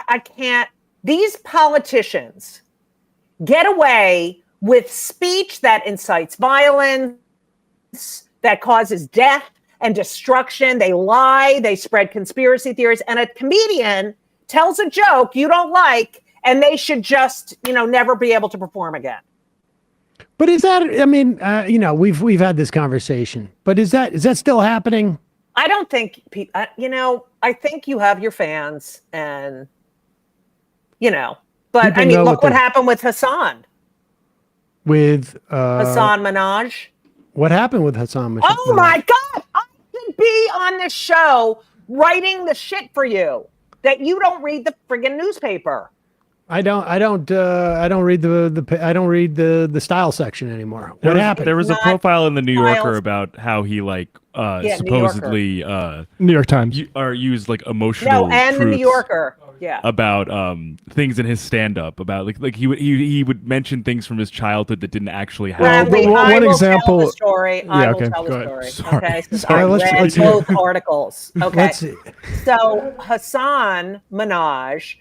I can't. These politicians get away with speech that incites violence, that causes death and destruction. They lie, they spread conspiracy theories, and a comedian tells a joke you don't like, and they should just, never be able to perform again. But is that, I mean, we've had this conversation, but is that still happening? I don't think, I think you have your fans and, but People I mean, look what happened with Hasan. With Hasan Minhaj. What happened with Hasan Minhaj? Oh my God. I should be on this show writing the shit for you that you don't read the friggin' newspaper. I don't read the style section anymore. What happened? There was a profile in the New Yorker about how he supposedly New York Times used like emotional and the New Yorker. Yeah. About things in his stand-up about like he would mention things from his childhood that didn't actually happen. One example. Tell the story. I will tell the story. Okay. I read both articles. Okay. So Hasan Minhaj,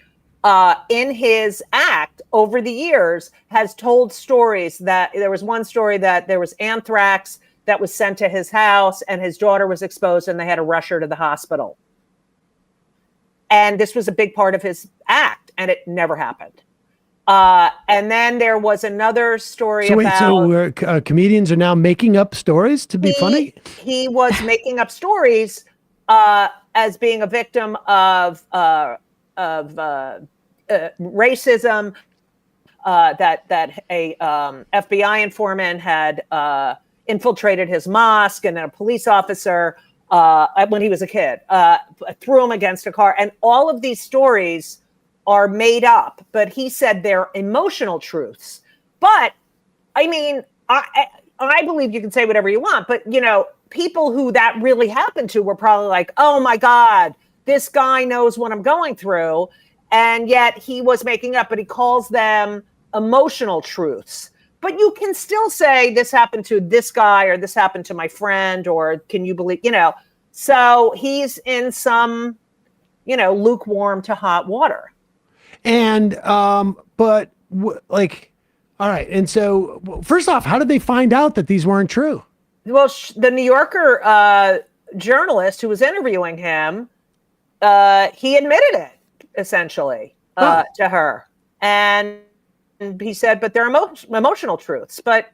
in his act over the years, has told stories that there was one story that there was anthrax that was sent to his house and his daughter was exposed and they had to rush her to the hospital. And this was a big part of his act, and it never happened. And then there was another story So comedians are now making up stories to be funny? He was making up stories as being a victim of racism, that a FBI informant had infiltrated his mosque, and then a police officer when he was a kid, threw him against a car. And all of these stories are made up, but he said they're emotional truths. But I mean, I believe you can say whatever you want, but people who that really happened to were probably like, oh my God, this guy knows what I'm going through. And yet he was making up, but he calls them emotional truths. But you can still say this happened to this guy or this happened to my friend, or can you believe, so he's in some, lukewarm to hot water. And, all right. And so first off, how did they find out that these weren't true? Well, the New Yorker journalist who was interviewing him, he admitted it essentially to her. And he said, but they're emotional truths. But,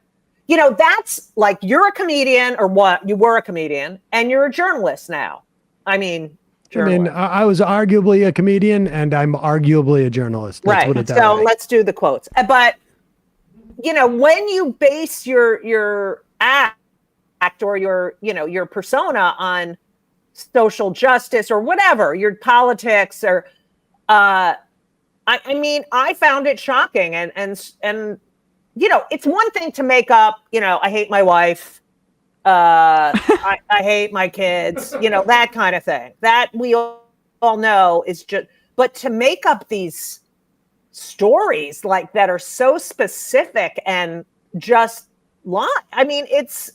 that's like, you're a comedian, or what? You were a comedian and you're a journalist now. I mean, I was arguably a comedian and I'm arguably a journalist. Right. So let's do the quotes. But, when you base your act or your persona on social justice or whatever, your politics or, I mean, I found it shocking, and it's one thing to make up, I hate my wife, I hate my kids, that kind of thing. That we all know is just, but to make up these stories like that are so specific and just lie. I mean,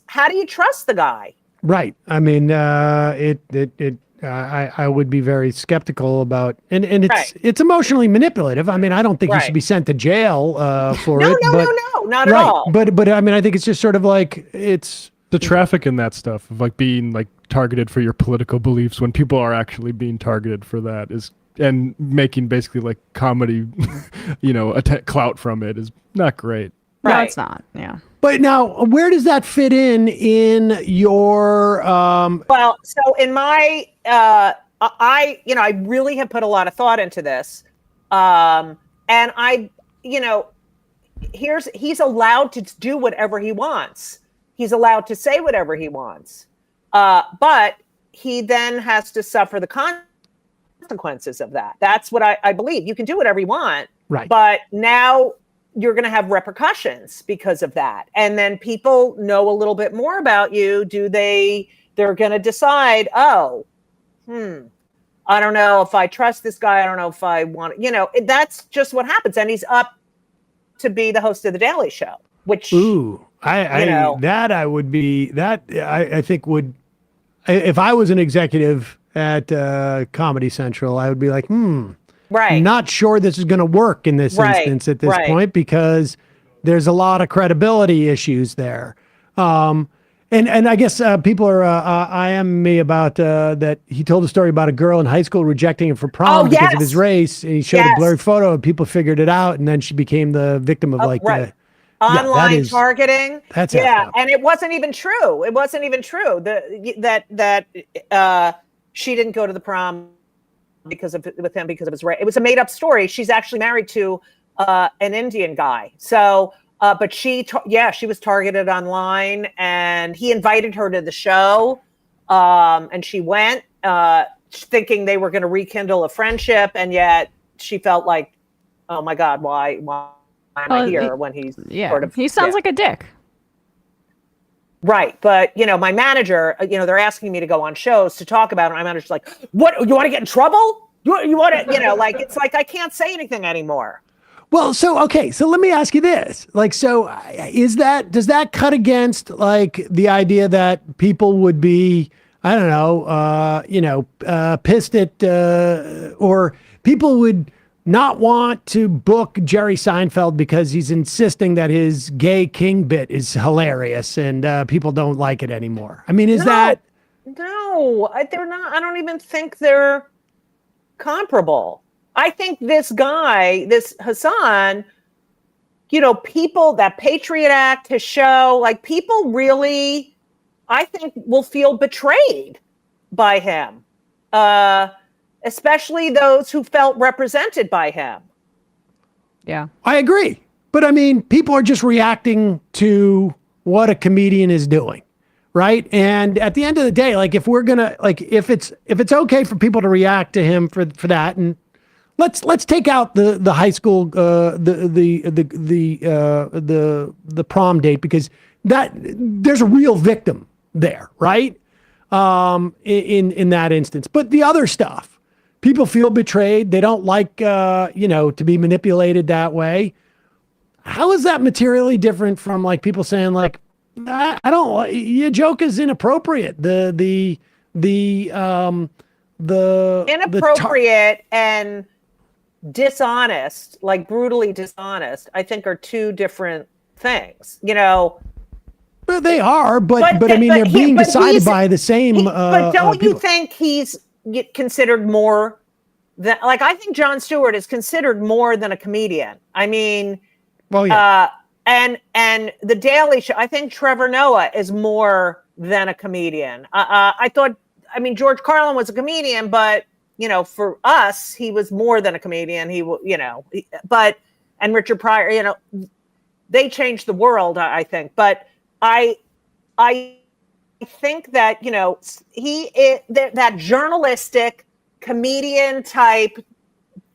how do you trust the guy? Right. I mean, I would be very skeptical about, and it's emotionally manipulative. I mean, I don't think you should be sent to jail for it. No, not at all. But I mean, I think it's just sort of like it's the traffic in that stuff of like being like targeted for your political beliefs when people are actually being targeted for that and making basically like comedy, clout from it is not great. Right. No, it's not. Yeah. But now, where does that fit in your? Well, so in my, I really have put a lot of thought into this, and he's allowed to do whatever he wants. He's allowed to say whatever he wants, but he then has to suffer the consequences of that. That's what I believe. You can do whatever you want, right? But now you're going to have repercussions because of that. And then people know a little bit more about you. They're going to decide, I don't know if I trust this guy. I don't know if I want, that's just what happens. And he's up to be the host of the Daily Show, which, I think would, if I was an executive at Comedy Central, I would be like, Right. Not sure this is going to work in this instance at this point, because there's a lot of credibility issues there. And I guess people are IM me about that he told a story about a girl in high school rejecting him for prom because of his race. And he showed a blurry photo and people figured it out, and then she became the victim of online targeting. That's and it wasn't even true. It wasn't even true that she didn't go to the prom with him because of his race. It was a made up story. She's actually married to an Indian guy. So. But she was targeted online, and he invited her to the show, and she went, thinking they were going to rekindle a friendship, and yet she felt like, oh my God, why am I here when he's sort of, he sounds like a dick. Right, but my manager, they're asking me to go on shows to talk about it. My manager's like, "What? You want to get in trouble? You want to, like it's like I can't say anything anymore." Well, so let me ask you this. Like, so does that cut against like the idea that people would be, I don't know, pissed at, or people would not want to book Jerry Seinfeld because he's insisting that his gay king bit is hilarious and people don't like it anymore? I mean, they're not. I don't even think they're comparable. I think this guy, this Hasan, people, that Patriot Act, his show, like people really, I think, will feel betrayed by him, especially those who felt represented by him. Yeah, I agree. But I mean, people are just reacting to what a comedian is doing. Right. And at the end of the day, like if we're going to, like, if it's okay for people to react to him for that, and Let's take out the high school the prom date, because that there's a real victim there, right? In that instance, but the other stuff, people feel betrayed. They don't like to be manipulated that way. How is that materially different from like people saying like, I don't, your joke is inappropriate. The inappropriate and dishonest, like brutally dishonest, I think are two different things, Well, they are, but I mean, they're being decided by the same. But don't you think he's considered more than, like, I think Jon Stewart is considered more than a comedian. I mean, well, yeah. And the Daily Show, I think Trevor Noah is more than a comedian. I thought, George Carlin was a comedian, but for us, he was more than a comedian. And Richard Pryor, they changed the world, I think. But I think that, that journalistic comedian type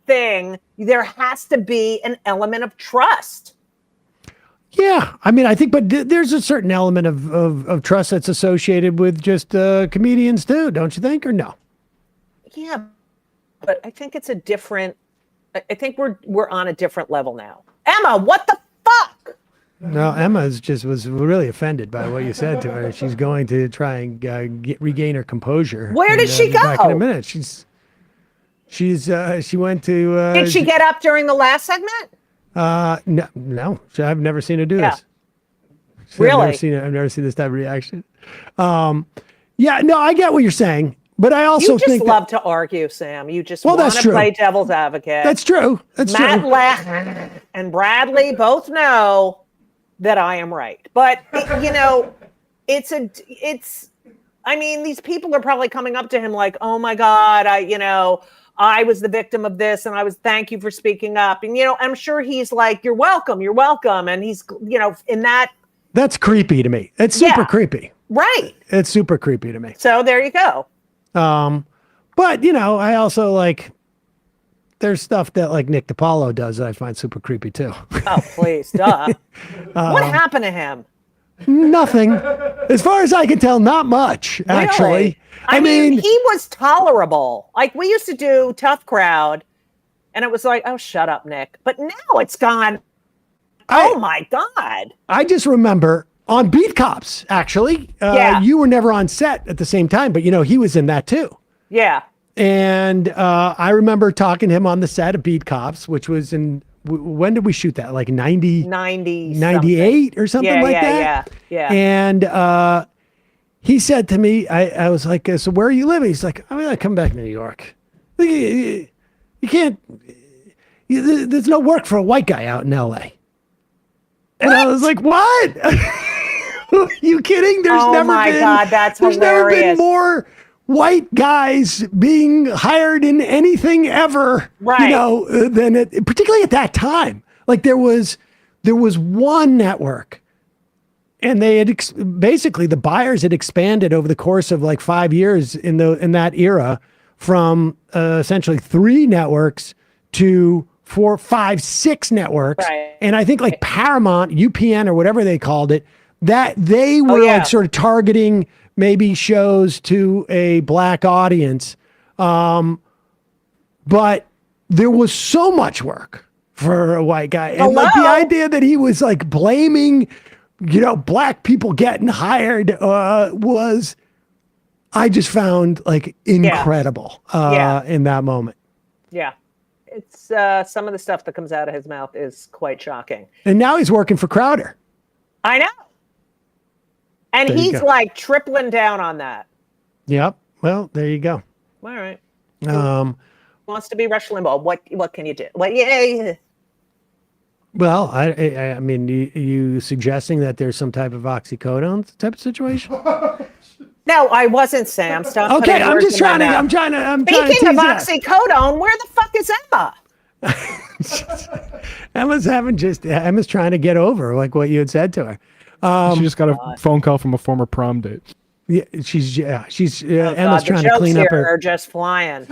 thing, there has to be an element of trust. Yeah. I think, but there's a certain element of trust that's associated with just comedians too, don't you think, or no? Yeah, but I think it's a different. I think we're on a different level now. Emma, what the fuck? No, Emma was really offended by what you said to her. She's going to try and regain her composure. Where did she go? Back in a minute. She went to. Did she get up during the last segment? No. I've never seen her do this. Really? I've never seen this type of reaction. Yeah. No, I get what you're saying. But I also think love to argue, Sam. You just want to play devil's advocate. That's true. Matt and Bradley both know that I am right. But these people are probably coming up to him like, "Oh my God, I was the victim of this, and thank you for speaking up." And I'm sure he's like, "You're welcome, you're welcome." And he's in that. That's creepy to me. It's super creepy. Right. It's super creepy to me. So there you go. But I also there's stuff that like Nick DiPaolo does that I find super creepy too. Oh, please, duh. What happened to him? Nothing. As far as I can tell, not much, actually. Really? I mean, he was tolerable. Like, we used to do Tough Crowd, and it was like, oh, shut up, Nick. But now it's gone, oh, my God. I just remember on Beat Cops, actually. You were never on set at the same time, but, he was in that, too. Yeah. And I remember talking to him on the set of Beat Cops, which was when did we shoot that? Like 90, 98 or something like that? Yeah. And he said to me, I was like, so where are you living? He's like, I'm going to come back to New York. You can't, there's no work for a white guy out in LA. And I was like, what? Are you kidding? There's Oh never my been, God, that's there's never been hilarious. more white guys being hired in anything ever, Right. than it, particularly at that time. Like there was one network, and they had basically the buyers had expanded over the course of like 5 years in that era from essentially 3 networks to 4, 5, 6 networks. Right. And I think like Paramount, UPN or whatever they called it, that they were like sort of targeting maybe shows to a black audience. But there was so much work for a white guy. And like the idea that he was like blaming, black people getting hired was, I just found like incredible in that moment. Yeah. It's some of the stuff that comes out of his mouth is quite shocking. And now he's working for Crowder. I know. And There you he's go. like tripling down on that. Yep. Well, there you go. All right. Wants to be Rush Limbaugh. What can you do? Yeah. Well, I mean, you suggesting that there's some type of oxycodone type of situation? No, I wasn't, Sam. Stop. Okay, putting I'm words just in my trying to. mouth. I'm trying to Speaking tease of that. oxycodone, where the fuck is Emma? Emma's trying to get over like what you had said to her. She just got a phone call from a former prom date. Yeah, she's Oh, Emma's God, trying the to clean jokes up here her. are just flying.